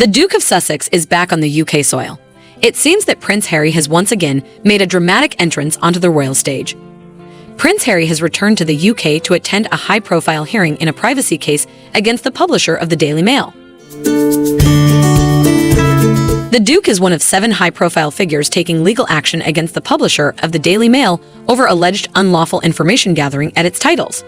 The Duke of Sussex is back on the UK soil. It seems that Prince Harry has once again made a dramatic entrance onto the royal stage. Prince Harry has returned to the UK to attend a high-profile hearing in a privacy case against the publisher of the Daily Mail. The Duke is one of 7 high-profile figures taking legal action against the publisher of the Daily Mail over alleged unlawful information gathering at its titles.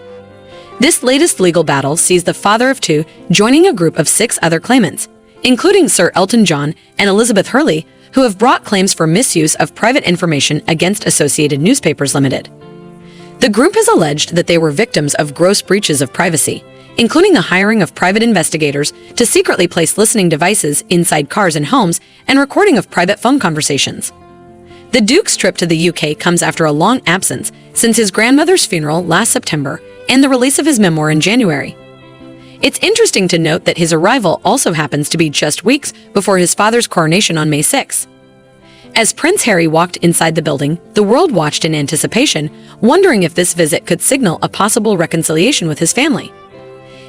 This latest legal battle sees the father of 2 joining a group of 6 other claimants, including Sir Elton John and Elizabeth Hurley, who have brought claims for misuse of private information against Associated Newspapers Limited. The group has alleged that they were victims of gross breaches of privacy, including the hiring of private investigators to secretly place listening devices inside cars and homes and recording of private phone conversations. The Duke's trip to the UK comes after a long absence since his grandmother's funeral last September and the release of his memoir in January. It's interesting to note that his arrival also happens to be just weeks before his father's coronation on May 6. As Prince Harry walked inside the building, the world watched in anticipation, wondering if this visit could signal a possible reconciliation with his family.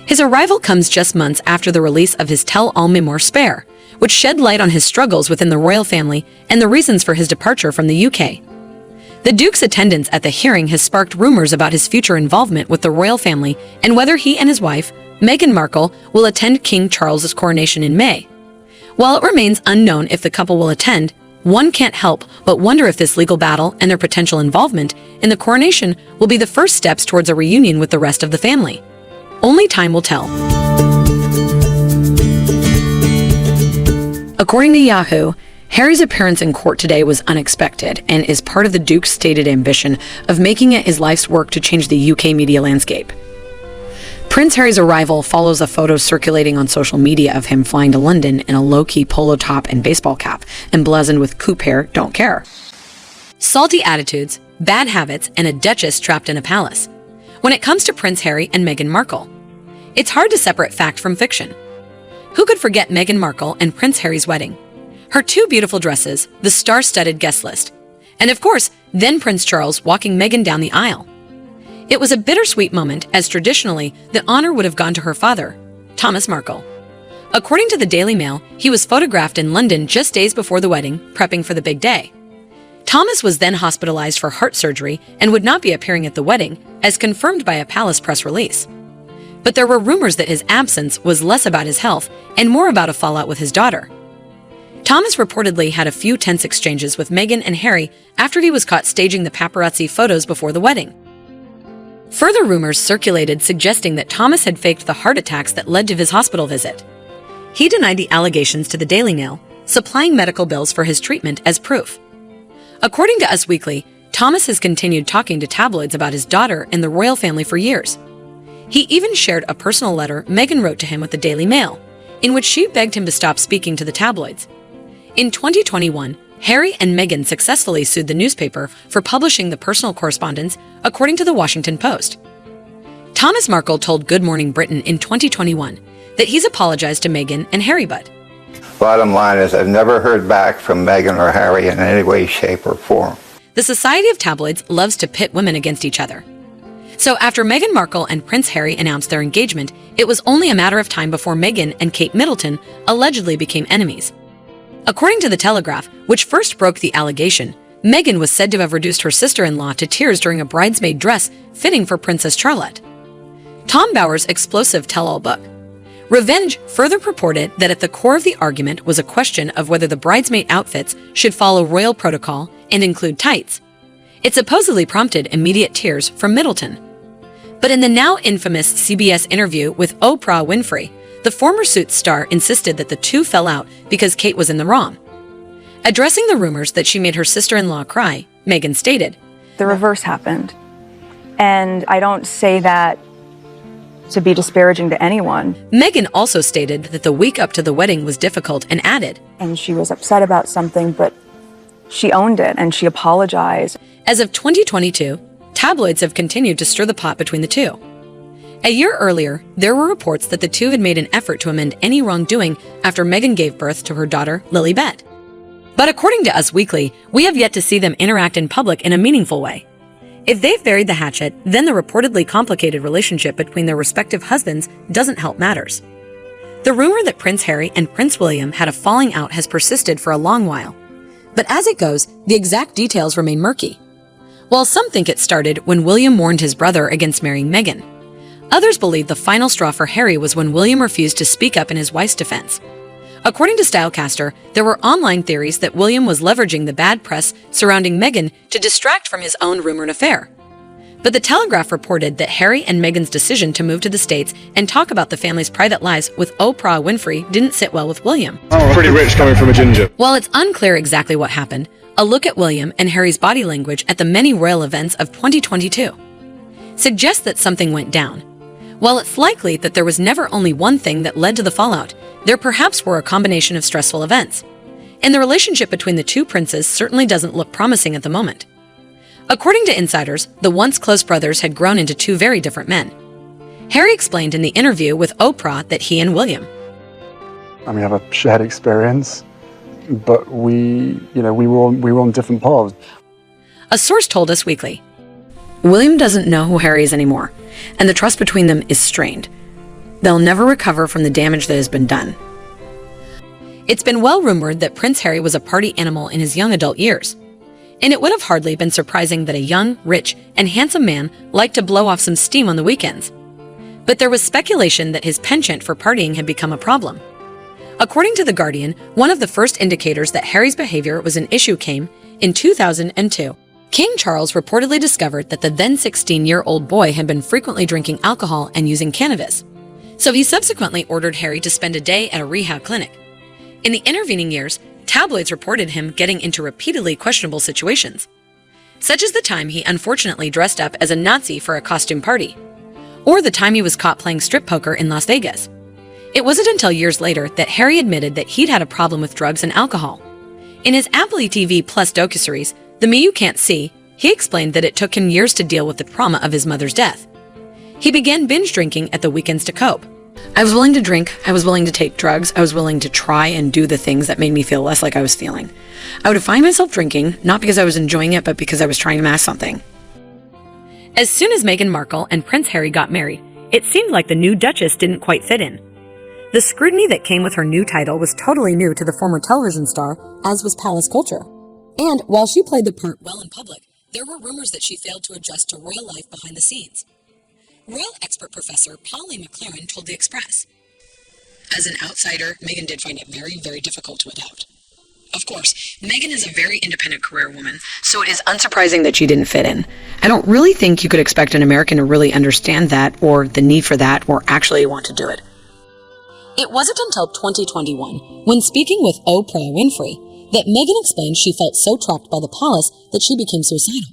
His arrival comes just months after the release of his tell-all memoir Spare, which shed light on his struggles within the royal family and the reasons for his departure from the UK. The Duke's attendance at the hearing has sparked rumors about his future involvement with the royal family and whether he and his wife, Meghan Markle, will attend King Charles's coronation in May. While it remains unknown if the couple will attend, one can't help but wonder if this legal battle and their potential involvement in the coronation will be the first steps towards a reunion with the rest of the family. Only time will tell. According to Yahoo, Harry's appearance in court today was unexpected and is part of the Duke's stated ambition of making it his life's work to change the UK media landscape. Prince Harry's arrival follows a photo circulating on social media of him flying to London in a low-key polo top and baseball cap, emblazoned with "Coupe hair, don't care." Salty attitudes, bad habits, and a duchess trapped in a palace. When it comes to Prince Harry and Meghan Markle, it's hard to separate fact from fiction. Who could forget Meghan Markle and Prince Harry's wedding? Her 2 beautiful dresses, the star-studded guest list, and of course, then Prince Charles walking Meghan down the aisle. It was a bittersweet moment, as traditionally, the honor would have gone to her father, Thomas Markle. According to the Daily Mail, he was photographed in London just days before the wedding, prepping for the big day. Thomas was then hospitalized for heart surgery and would not be appearing at the wedding, as confirmed by a palace press release. But there were rumors that his absence was less about his health and more about a fallout with his daughter. Thomas reportedly had a few tense exchanges with Meghan and Harry after he was caught staging the paparazzi photos before the wedding. Further rumors circulated suggesting that Thomas had faked the heart attacks that led to his hospital visit. He denied the allegations to the Daily Mail, supplying medical bills for his treatment as proof. According to Us Weekly, Thomas has continued talking to tabloids about his daughter and the royal family for years. He even shared a personal letter Meghan wrote to him with the Daily Mail, in which she begged him to stop speaking to the tabloids. In 2021, Harry and Meghan successfully sued the newspaper for publishing the personal correspondence, according to the Washington Post. Thomas Markle told Good Morning Britain in 2021 that he's apologized to Meghan and Harry, but bottom line is I've never heard back from Meghan or Harry in any way, shape, or form. The Society of Tabloids loves to pit women against each other. So after Meghan Markle and Prince Harry announced their engagement, it was only a matter of time before Meghan and Kate Middleton allegedly became enemies. According to The Telegraph, which first broke the allegation, Meghan was said to have reduced her sister-in-law to tears during a bridesmaid dress fitting for Princess Charlotte. Tom Bower's explosive tell-all book, Revenge, further purported that at the core of the argument was a question of whether the bridesmaid outfits should follow royal protocol and include tights. It supposedly prompted immediate tears from Middleton. But in the now infamous CBS interview with Oprah Winfrey, the former Suits star insisted that the two fell out because Kate was in the wrong. Addressing the rumors that she made her sister-in-law cry, Meghan stated, "The reverse happened. And I don't say that to be disparaging to anyone." Meghan also stated that the week up to the wedding was difficult and added, "And she was upset about something, but she owned it and she apologized." As of 2022, tabloids have continued to stir the pot between the two. A year earlier, there were reports that the two had made an effort to amend any wrongdoing after Meghan gave birth to her daughter, Lilibet. But according to Us Weekly, we have yet to see them interact in public in a meaningful way. If they've buried the hatchet, then the reportedly complicated relationship between their respective husbands doesn't help matters. The rumor that Prince Harry and Prince William had a falling out has persisted for a long while. But as it goes, the exact details remain murky. While some think it started when William warned his brother against marrying Meghan, others believe the final straw for Harry was when William refused to speak up in his wife's defense. According to Stylecaster, there were online theories that William was leveraging the bad press surrounding Meghan to distract from his own rumored affair. But The Telegraph reported that Harry and Meghan's decision to move to the States and talk about the family's private lives with Oprah Winfrey didn't sit well with William. Oh, pretty rich coming from a ginger. While it's unclear exactly what happened, a look at William and Harry's body language at the many royal events of 2022 suggests that something went down. While it's likely that there was never only one thing that led to the fallout, there perhaps were a combination of stressful events. And the relationship between the two princes certainly doesn't look promising at the moment. According to insiders, the once close brothers had grown into two very different men. Harry explained in the interview with Oprah that he and William, and we have a shared experience, but we were on different paths. a source told Us Weekly, William doesn't know who Harry is anymore, and the trust between them is strained. They'll never recover from the damage that has been done. It's been well rumored that Prince Harry was a party animal in his young adult years, and it would have hardly been surprising that a young, rich, and handsome man liked to blow off some steam on the weekends. But there was speculation that his penchant for partying had become a problem. According to The Guardian, one of the first indicators that Harry's behavior was an issue came in 2002. King Charles reportedly discovered that the then 16-year-old boy had been frequently drinking alcohol and using cannabis. So he subsequently ordered Harry to spend a day at a rehab clinic. In the intervening years, tabloids reported him getting into repeatedly questionable situations, such as the time he unfortunately dressed up as a Nazi for a costume party, or the time he was caught playing strip poker in Las Vegas. It wasn't until years later that Harry admitted that he'd had a problem with drugs and alcohol. In his Apple TV Plus docuseries, The Me You Can't See, he explained that it took him years to deal with the trauma of his mother's death. He began binge drinking at the weekends to cope. I was willing to drink, I was willing to take drugs, I was willing to try and do the things that made me feel less like I was feeling. I would find myself drinking, not because I was enjoying it, but because I was trying to mask something. As soon as Meghan Markle and Prince Harry got married, it seemed like the new Duchess didn't quite fit in. The scrutiny that came with her new title was totally new to the former television star, as was palace culture. And while she played the part well in public, there were rumors that she failed to adjust to royal life behind the scenes. Royal expert professor Polly McLaren told The Express, as an outsider, Meghan did find it very, very difficult to adapt. Of course, Meghan is a very independent career woman, so it is unsurprising that she didn't fit in. I don't really think you could expect an American to really understand that, or the need for that, or actually want to do it. It wasn't until 2021, when speaking with Oprah Winfrey, that Meghan explained she felt so trapped by the palace that she became suicidal.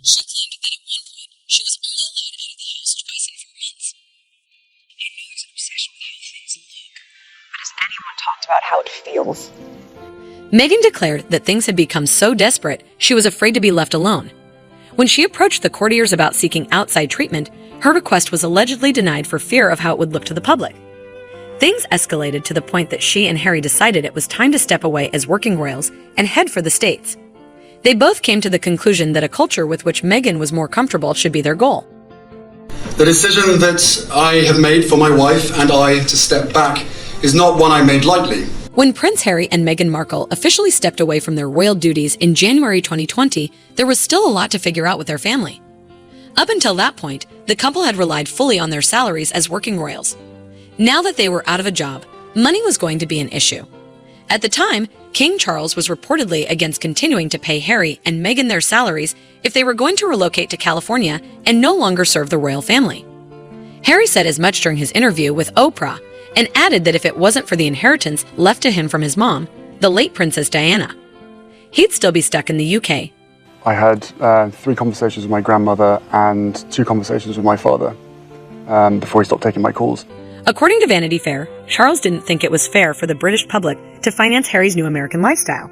She claimed that at one point, she was only allowed out of the house twice in 4 months. I know there's an obsession with how things look, but has anyone talked about how it feels? Meghan declared that things had become so desperate, she was afraid to be left alone. When she approached the courtiers about seeking outside treatment, her request was allegedly denied for fear of how it would look to the public. Things escalated to the point that she and Harry decided it was time to step away as working royals and head for the States. They both came to the conclusion that a culture with which Meghan was more comfortable should be their goal. The decision that I have made for my wife and I to step back is not one I made lightly. When Prince Harry and Meghan Markle officially stepped away from their royal duties in January 2020, there was still a lot to figure out with their family. Up until that point, the couple had relied fully on their salaries as working royals. Now that they were out of a job, money was going to be an issue. At the time, King Charles was reportedly against continuing to pay Harry and Meghan their salaries if they were going to relocate to California and no longer serve the royal family. Harry said as much during his interview with Oprah, and added that if it wasn't for the inheritance left to him from his mom, the late Princess Diana, he'd still be stuck in the UK. I had 3 conversations with my grandmother and 2 conversations with my father before he stopped taking my calls. According to Vanity Fair, Charles didn't think it was fair for the British public to finance Harry's new American lifestyle.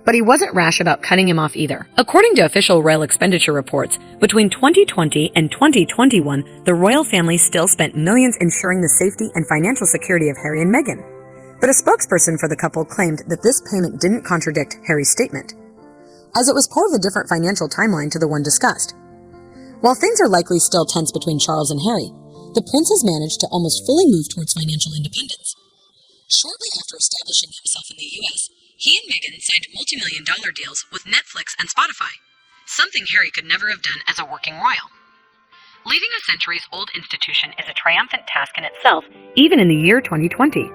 But he wasn't rash about cutting him off either. According to official royal expenditure reports, between 2020 and 2021, the royal family still spent millions ensuring the safety and financial security of Harry and Meghan. But a spokesperson for the couple claimed that this payment didn't contradict Harry's statement, as it was part of a different financial timeline to the one discussed. While things are likely still tense between Charles and Harry, the prince has managed to almost fully move towards financial independence. Shortly after establishing himself in the U.S., he and Meghan signed multi-million-dollar deals with Netflix and Spotify, something Harry could never have done as a working royal. Leading a centuries-old institution is a triumphant task in itself, even in the year 2020.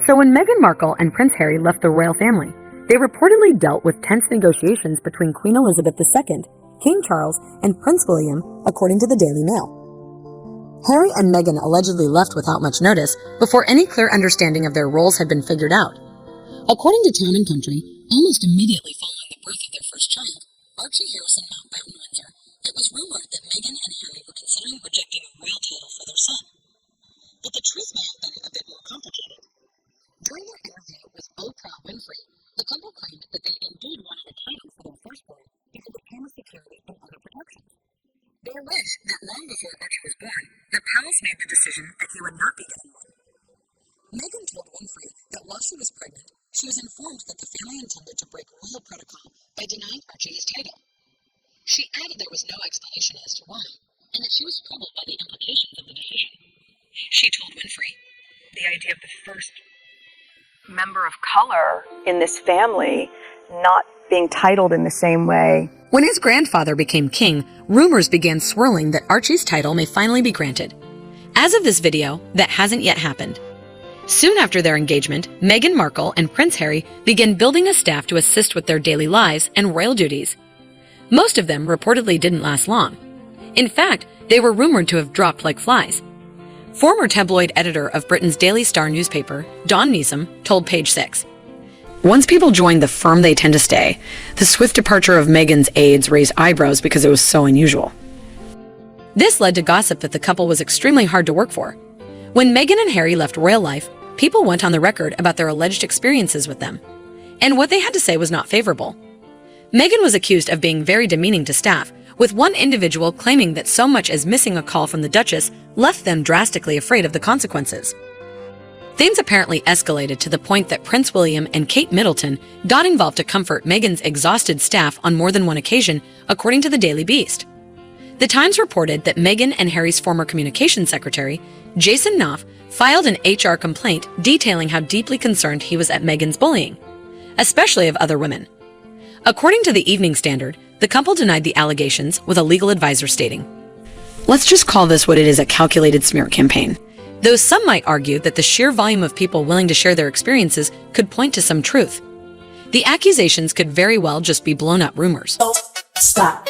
So when Meghan Markle and Prince Harry left the royal family, they reportedly dealt with tense negotiations between Queen Elizabeth II, King Charles, and Prince William, according to the Daily Mail. Harry and Meghan allegedly left without much notice before any clear understanding of their roles had been figured out. According to Town & Country, almost immediately following the birth of their first child, Archie Harrison Mountbatten Windsor, it was rumored that Meghan and Harry were considering rejecting a royal title for their son. But the truth may have been a bit more complicated. During their interview with Oprah Winfrey, the couple claimed that they indeed wanted a title for their firstborn because of family security and other protections. They alleged that long before Archie was born, the palace made the decision that he would not be getting one. Meghan told Winfrey that while she was pregnant, she was informed that the family intended to break royal protocol by denying Archie his title. She added there was no explanation as to why, and that she was troubled by the implications of the decision. She told Winfrey, The idea of the first member of color in this family not being titled in the same way. when his grandfather became king, rumors began swirling that Archie's title may finally be granted. As of this video, that hasn't yet happened. Soon after their engagement, Meghan Markle and Prince Harry began building a staff to assist with their daily lives and royal duties. Most of them reportedly didn't last long. In fact, they were rumored to have dropped like flies. Former tabloid editor of Britain's Daily Star newspaper, Dawn Neeson, told Page Six, "Once people join the firm, they tend to stay. The swift departure of Meghan's aides raised eyebrows because it was so unusual." This led to gossip that the couple was extremely hard to work for. When Meghan and Harry left royal life, people went on the record about their alleged experiences with them. And what they had to say was not favorable. Meghan was accused of being very demeaning to staff, with one individual claiming that so much as missing a call from the Duchess left them drastically afraid of the consequences. Things apparently escalated to the point that Prince William and Kate Middleton got involved to comfort Meghan's exhausted staff on more than one occasion, according to the Daily Beast. The Times reported that Meghan and Harry's former communications secretary, Jason Knopf, filed an HR complaint detailing how deeply concerned he was at Meghan's bullying, especially of other women. According to the Evening Standard, the couple denied the allegations, with a legal advisor stating, "Let's just call this what it is, a calculated smear campaign." Though some might argue that the sheer volume of people willing to share their experiences could point to some truth. The accusations could very well just be blown up rumors. Stop.